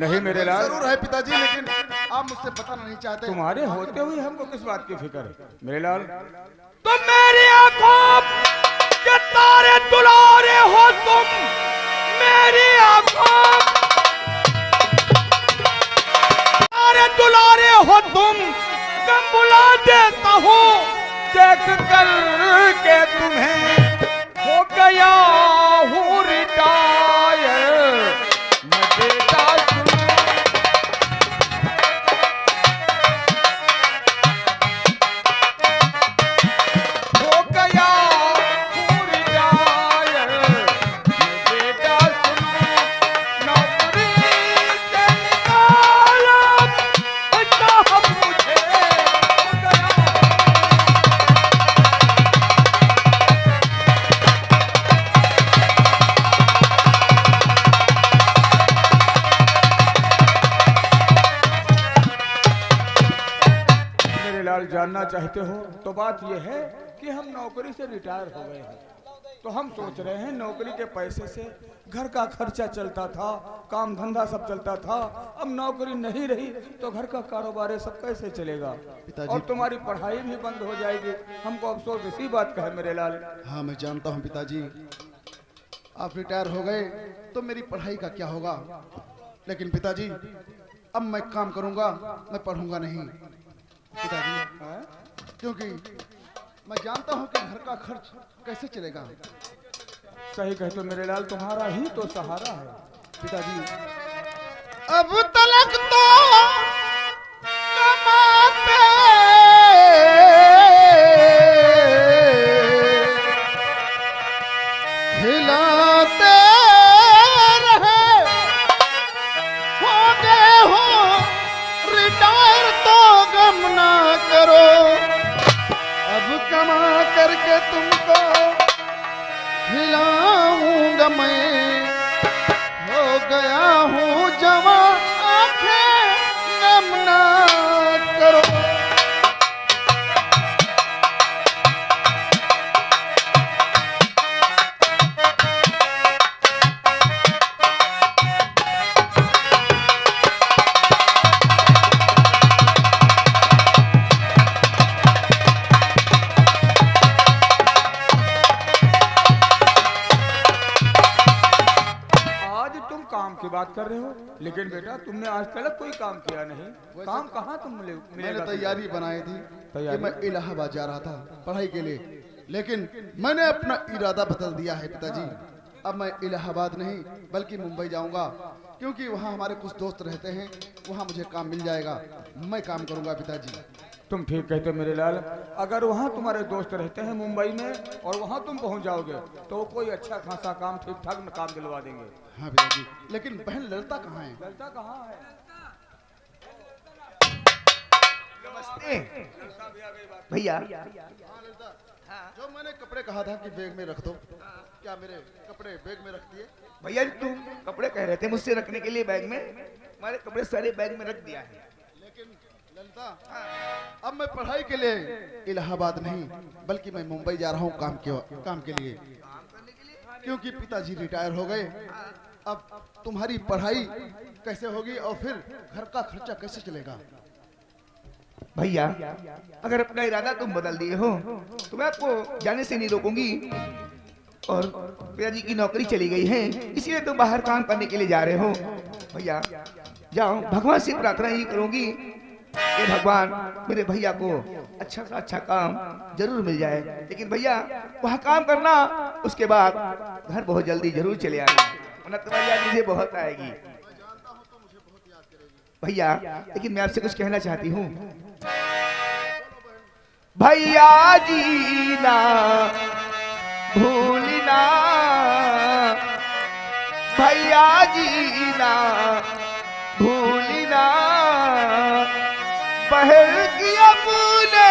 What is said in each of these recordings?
नहीं मेरे लाल, जरूर है पिताजी, लेकिन आप मुझसे बताना नहीं चाहते। तुम्हारे होते हुए हमको किस बात की फिक्र है मेरे लाल। तुम मेरी आंखों के तारे दुलारे हो, तुम मेरी आंखों तारे दुलारे हो, तुम कम बुला देता हूँ देख कर के तुम्हें हो गया हूँ रिटायर। मैं बेटा हो गया हूँ रिटायर। मैं बेटा नौकरी से निकालो साहब मुझे हो गया। लाल जानना चाहते हो तो बात यह है कि हम नौकरी से रिटायर हो गए हैं, तो हम सोच रहे हैं नौकरी के पैसे से घर का खर्चा चलता था, काम धंधा सब चलता था। अब नौकरी नहीं रही तो घर का कारोबार सब कैसे चलेगा, और तुम्हारी पढ़ाई भी बंद हो जाएगी। हमको अफसोस इसी बात का है मेरे लाल। हाँ मैं जानता हूँ पिताजी, आप रिटायर हो गए तो मेरी पढ़ाई का क्या होगा। लेकिन पिताजी अब मैं काम करूंगा, मैं पढ़ूंगा नहीं पिताजी, क्योंकि मैं जानता हूं कि घर का खर्च कैसे चलेगा। सही कहते हो मेरे लाल, तुम्हारा ही तो सहारा है पिताजी। अब तलक तो कमाते खिलाते रहे, हो गए हो रिटायर तो गम ना करो। अब कमा करके तुमको खिलाऊंगा मैं, हो गया हूँ जवान आंखें गम ना करो। की बात कर रहे हो, लेकिन बेटा तुमने आज तक कोई काम किया नहीं। काम कहाँ तुम मैंने तैयारी बनाई थी कि मैं इलाहाबाद जा रहा था पढ़ाई के लिए, लेकिन मैंने अपना इरादा बदल दिया है पिताजी। अब मैं इलाहाबाद नहीं बल्कि मुंबई जाऊंगा, क्योंकि वहाँ हमारे कुछ दोस्त रहते हैं, वहाँ मुझे काम मिल जाएगा, मैं काम करूंगा पिताजी। तुम ठीक कहते हो मेरे लाल, अगर वहाँ तुम्हारे दोस्त रहते हैं मुंबई में और वहाँ तुम पहुँच जाओगे तो कोई अच्छा खासा काम ठीक ठाक काम दिलवा देंगे। हाँ पिताजी, लेकिन बहन ललिता कहाँ है? ललिता कहाँ है? नमस्ते भैया। जो मैंने कपड़े कहा था कि बैग में रख दो, क्या मेरे कपड़े बैग में रख दिए? भैया तुम कपड़े कह रहे थे मुझसे रखने के लिए बैग में, हमारे कपड़े सारे बैग में रख दिया है। लेकिन ललिता, अब मैं पढ़ाई के लिए इलाहाबाद नहीं बल्कि मैं मुंबई जा रहा हूँ काम के लिए, क्योंकि पिताजी रिटायर हो गए। अब तुम्हारी पढ़ाई कैसे होगी और फिर घर का खर्चा कैसे चलेगा? भैया अगर अपना इरादा तुम बदल दिए हो तो मैं आपको जाने से नहीं रोकूंगी, और पिताजी की नौकरी चली गई है इसलिए तुम बाहर काम करने के लिए जा रहे हो। भैया जाओ, भगवान से प्रार्थना ही करूंगी कि भगवान मेरे भैया को अच्छा सा अच्छा काम जरूर मिल जाए। लेकिन भैया वहाँ काम करना, उसके बाद घर बहुत जल्दी जरूर चले आना, वरना तुम्हारी याद मुझे बहुत आएगी भैया। लेकिन मैं आपसे कुछ कहना चाहती हूँ भैया जी ना भूलना, भैया जी ना भूलना, पहल की अपने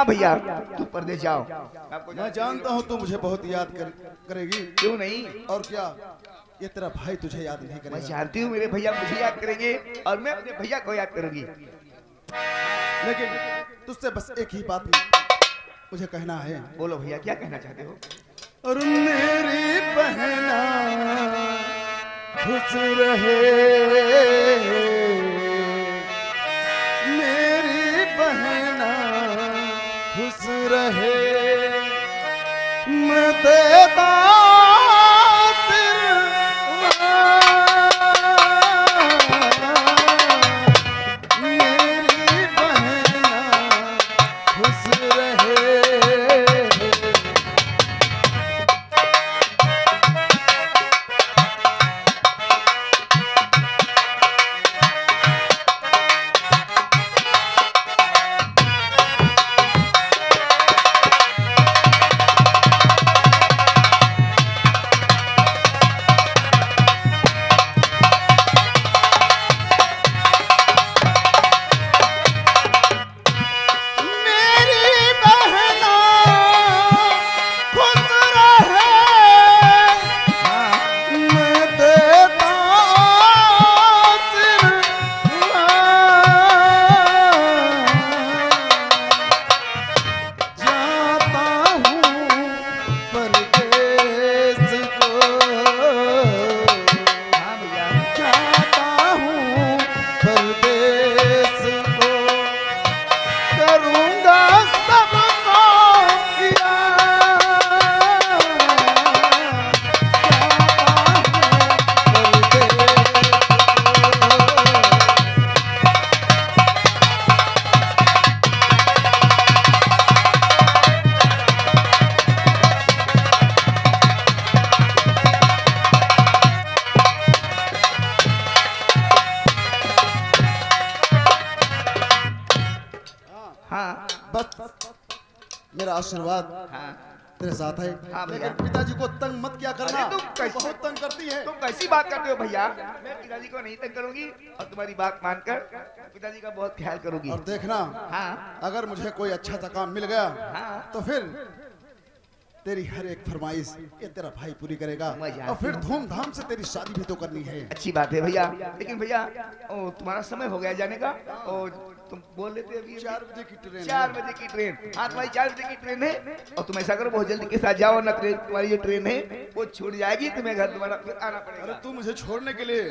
हाँ भैया, तू परदेश जाओ। मैं जानता हूँ तू मुझे बहुत याद करेगी। क्यों नहीं, और क्या ये तेरा भाई तुझे याद नहीं मैं करेगा? जानती हूँ मेरे भैया मुझे याद करेंगे और मैं अपने भैया को याद करूंगी। लेकिन तुझसे बस एक ही बात मुझे कहना है। बोलो भैया, क्या कहना चाहते हो? और मेरी बहना खुश रहे, मेरी बहना खुश रहे, मैं देता मेरी बहना खुश रहे। मेरा आशीर्वाद तेरे साथ है। लेकिन पिताजी को तंग मत क्या करना, तुम बहुत तंग करती है। तुम कैसी बात करते हो भैया? मैं पिताजी को नहीं तंग करूंगी और तुम्हारी बात मानकर पिताजी का बहुत ख्याल करूंगी। और देखना, अगर मुझे कोई अच्छा सा काम मिल गया तो फिर तेरी हर एक फरमाइश ये तेरा भाई पूरी करेगा और फिर धूमधाम से तेरी शादी भी तो करनी है। अच्छी बात है भैया, लेकिन भैया तुम्हारा समय हो गया जाने का और तुम बोल लेते अभी 4 बजे की ट्रेन। 4 बजे की ट्रेन? हाँ, तुम्हारी 4 बजे की ट्रेन है और तुम ऐसा करो बहुत जल्दी के साथ जाओ ना, तुम्हारी जो ट्रेन है वो छूट जाएगी, तुम्हें घर तुम्हारा फिर आना पड़ेगा। अरे तू मुझे छोड़ने के लिए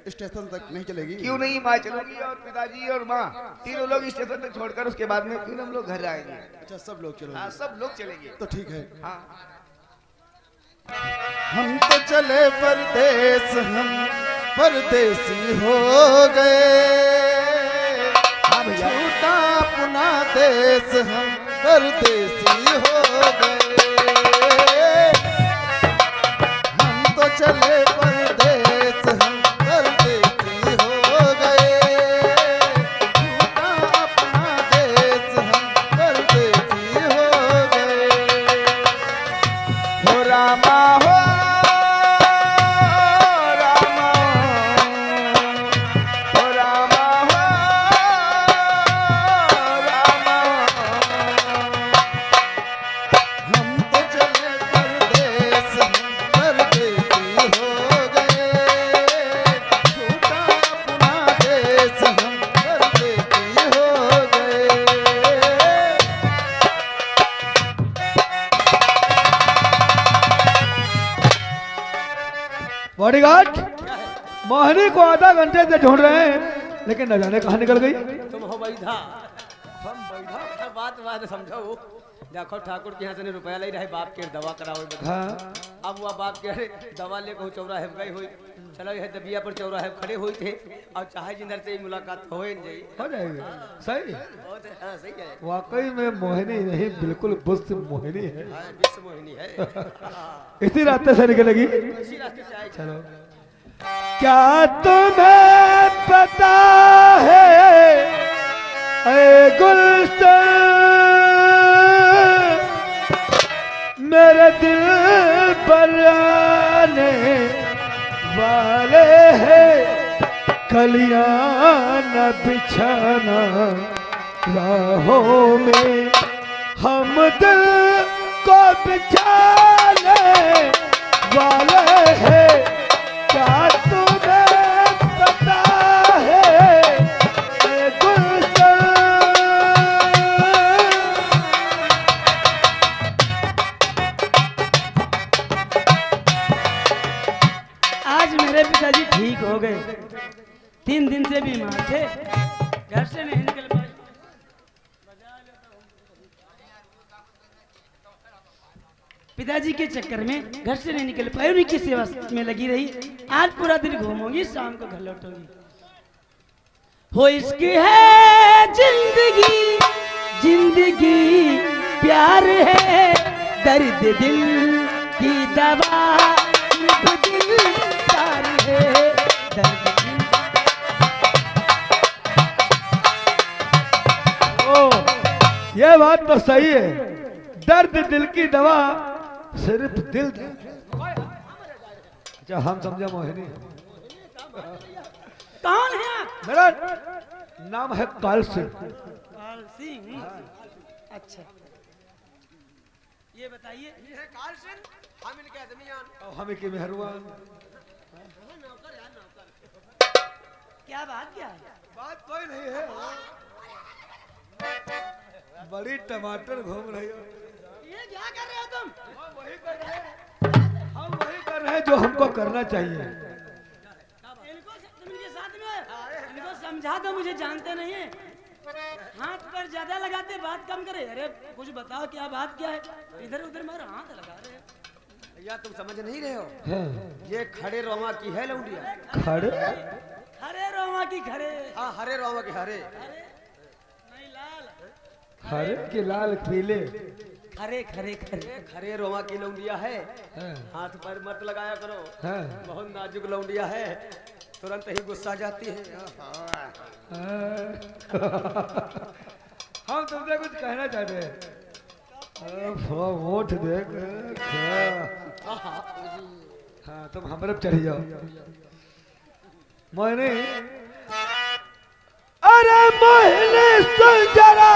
स्टेशन तक नहीं चलेगी? क्यों नहीं, माँ चलूंगी और पिताजी और माँ तीनों लोग स्टेशन तक छोड़कर उसके बाद में फिर हम लोग घर आएंगे। अच्छा, सब लोग चलोगे? हाँ, सब लोग चलेंगे। तो ठीक है। हाँ, हम तो चले परदेश, हम परदेसी हो गए। हाँ भैया, छूटा अपना देश, हम परदेसी हो गए। हम तो चले परदेश, हम परदेसी हो गए। छूटा अपना देश, हम परदेसी हो गए। हो रामा हो रामा, हो रामा हो रामा। हम तो चले परदेश, हम परदेसी हो गए। छूटा अपना देश, हम परदेसी हो गए। बॉडीगार्ड मोहिनी को आधा घंटे से ढूंढ रहे हैं, लेकिन न जाने कहाँ निकल गई। तुम हो बैठा, हम बैठा बात समझो। देखो ठाकुर के यहाँ से रुपया ले रहे बाप के दवा कराओ। हाँ, अब वह बाप के दवा लेकर चौराहे गए हुई, चलो यह दबिया पर चौराहे खड़े हुए थे और चाहे जिधर से मुलाकात हो जाए, हो जाएगी। सही, बहुत सही है। वाकई में मोहिनी नहीं, बिल्कुल बुस्त मोहिनी है। विश्व मोहिनी है। इसी रास्ते से निकलेगी। इसी रास्ते से आए। चलो, क्या तुम्हें पता है ऐ गुलशन, मेरे दिल पर आने वाले हैं, कलियां न बिछाना राहों में, हम दिल को बिछाने वाले हैं, क्या तुम्हें पता है ए गुलशन? आज मेरे पिताजी ठीक हो गए। 3 दिन से बीमार थे, घर से नहीं निकल पाए। पिताजी के चक्कर में घर से नहीं निकल पाए, उन्हीं की सेवा में लगी रही। आज पूरा दिन घूमूंगी, शाम को घर लौटूंगी। हो इसकी है जिंदगी, जिंदगी प्यार है, दर्द दिल की दवा सिर्फ दिलदार है, दर्द दिल। ओ, ये बात तो सही है, दर्द दिल की दवा सिर्फ दिल। अच्छा हम समझा मोहिनी। कौन है आप? मेरा नाम है काल सिंह। काल सिंह। अच्छा, ये बताइए। ये है काल सिंह, हम इनके जमीन। और हमें की मेहरबान। क्या बात क्या है? बात कोई नहीं है, बड़ी टमाटर घूम रही हो। ये क्या कर रहे हो तुम? हम वही कर रहे हैं जो हमको करना चाहिए। इनको तुम इनके साथ में इनको समझा दो, मुझे जानते नहीं है। हाथ पर ज्यादा लगाते, बात कम करे। अरे कुछ बताओ, क्या बात क्या है? इधर उधर मारो, हाथ लगा रहे हैं। भैया तुम समझ नहीं रहे हो, हैं? ये खड़े रोमा की है लौंडिया। खड़े खरे रोमा की खरे। हाँ हरे रोमा के हरे। अरे नहीं, लाल। हरे के लाल पीले। खरे खरे खरे। ये खरे रोमा की लौंडिया है, हैं? हाथ पर मत लगाया करो, हैं? बहुत नाजुक लौंडिया है, तुरंत ही गुस्सा जाती है। हम तुमसे कुछ कहना चाहते हैं। वोट देख। हाँ तुम हम तरफ चली जाओ। मोहिनी, अरे मोहिनी सुन जरा